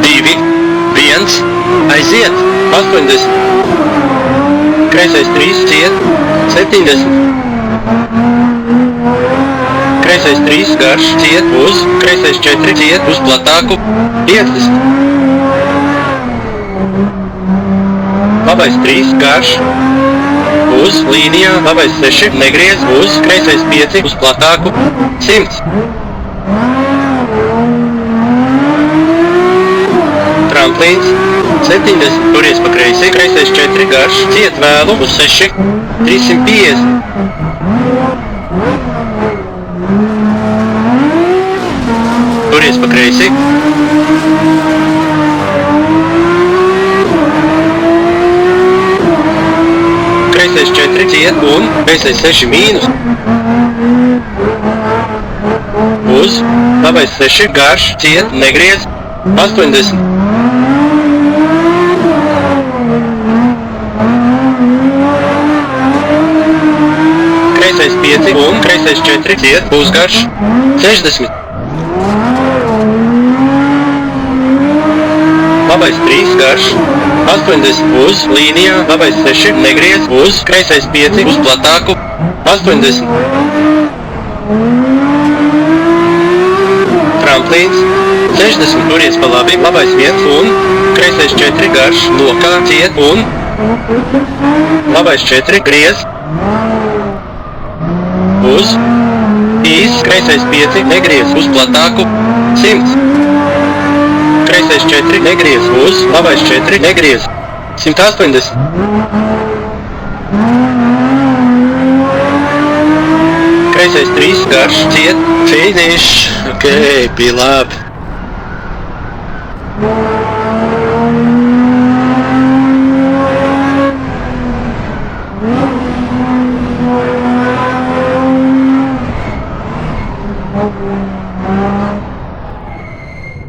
2, 1, aiziet, 80. Kreisais 3, ciet, 70. Kreisais 3, garš, ciet, uz, kreisais 4, ciet, uz platāku, 50. Labais 3, garš, uz, līnijā, labais 6, negriez, uz, kreisais 5, uz platāku, 100. Tramplīns, 70, turies pa kreisi, kreisais 4, garš, ciet vēlu, uz 6, 350. Turies pa kreisi. Kreisais 4, ciet un kreisais 6 mīnus. Uz, labais 6, garš, ciet, negriez, 80. Kreisais 5 un kreisais 4, ciet, pusgarš, 60. Labais 3, garš, 80, uz, līnijā, labais 6, negriez, uz, kreisais 5, uz platāku, 80. Tramplīns, 60, turies pa labi, labais 1 un kreisais 4, garš, lokā, ciet un labais 4, griez, uz, īs, kreisais 5, negriez, uz platāku, 100. Kreisais 4, negriez, uz, labais 4, negriez, 180. Kreisais 3, garš, ciet, finish, ok, bija labi.